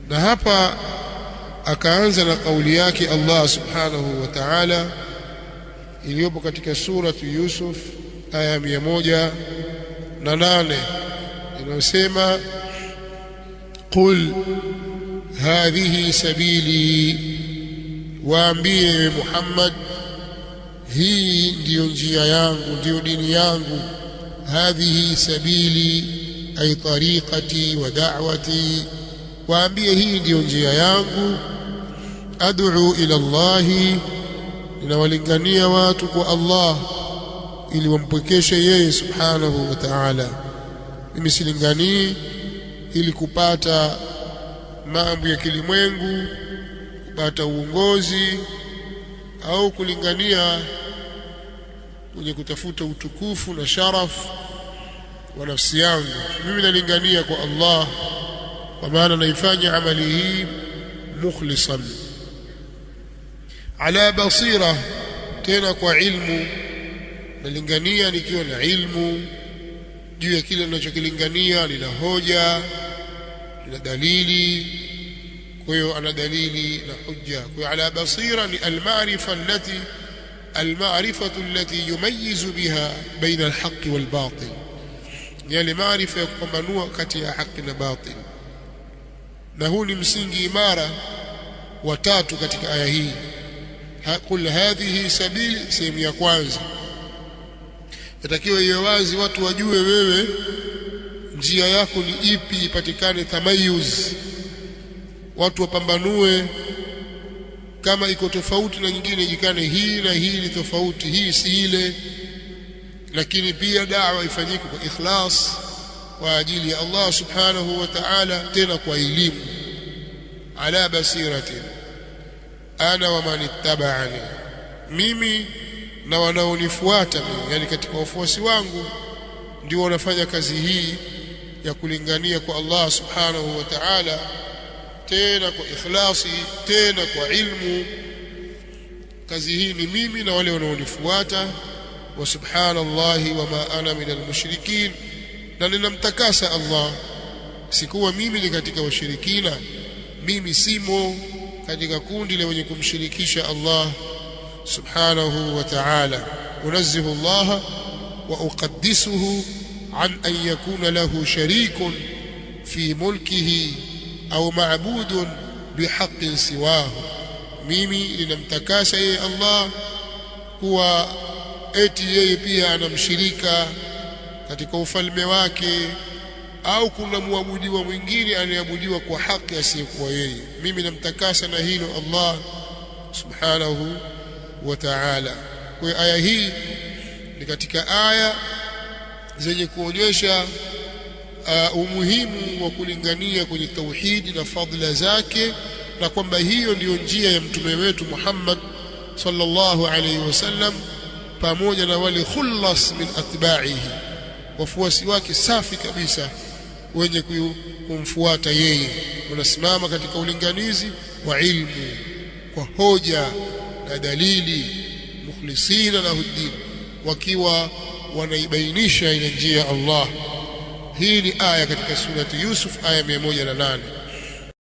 Na hapa akaanza na kauli yake Allah subhanahu wa ta'ala iliyopo katika suratu Yusuf aya 108 inayosema qul hadhihi sabili, waambie Muhammad, hii ndiyo njia yangu, ndiyo dini yangu. Hadhihi sabili ay tariqati wa da'wati, waambie hii ndiyo njia yangu. Ad'u ila Allahi, ninawalingania watu kwa Allah ili wampwekeshe yeye subhanahu wa ta'ala. Mimi silinganii ili kupata mambo ya kilimwengu, kupata uongozi au kulingania kwenye kutafuta utukufu na sharafu wa nafsi yangu. Mimi nalingania kwa Allah, kwa maana naifanya amali hii mukhlisan ala basira, tena kwa ilmu. Nalingania nikiwa na ilmu juu ya kile ninachokilingania, nina hoja, nina dalili. Kwa hiyo ana dalili na hujja. Kwa hiyo ala basira ni almarifatu allati yumayyizu biha baina alhaqqi walbatil, yani maarifa ya kupambanua kati ya haki na batil. Na huu ni msingi imara wa tatu katika aya hii. Qul hadhihi sabili, sehemu ya kwanza yatakiwa iwe wazi, watu wajue wewe njia yako ni ipi, ipatikane tamayuz, watu wapambanue. Kama iko tofauti na nyingine, ijikane hii na hii ni tofauti, hii si ile. Lakini pia da'wa ifanyike kwa ikhlas kwa ajili ya Allah subhanahu wa ta'ala, tena kwa elimu. Ala basiratin ana wa man ittaba'ani, mimi na wanaonifuata mimi, yani katika wafuasi wangu ndio wanafanya kazi hii ya kulingania kwa Allah subhanahu wa ta'ala, tena kwa ikhlasi, tena kwa ilmu. Kazi hii ni mimi na wale wanaonifuata. Wa subhanallahi wa ma ana minal mushrikin, na ninamtakasa Allah, sikuwa mimi ni katika washirikina, mimi simo katika kundi la wenye kumshirikisha Allah subhanahu wa ta'ala. Unazzihu Allah wa uqaddisuhu an an yakuna lahu sharikun fi mulkihi au ma'budun bihaqqin siwahu, mimi ninamtakasa yeye Allah kuwa eti yeye pia anamshirika katika ufalme wake, au kuna muabudiwa mwingine anayeabudiwa kwa haki asiyekuwa yeye. Mimi namtakasa na hilo Allah subhanahu wa ta'ala. Kwa aya hii ni katika aya zenye kuonyesha umuhimu wa kulingania kwenye tauhidi na fadhila zake, na kwamba hiyo ndiyo njia ya mtume wetu Muhammad sallallahu alayhi wasallam pamoja na wale khullas min atba'ihi, wafuasi wake safi kabisa wenye kumfuata yeye, wanasimama katika ulinganizi wa ilmu kwa hoja na dalili, mukhlisina lahu ddin, wakiwa wanaibainisha ile njia ya Allah. Hii ni aya katika surati Yusuf aya 108.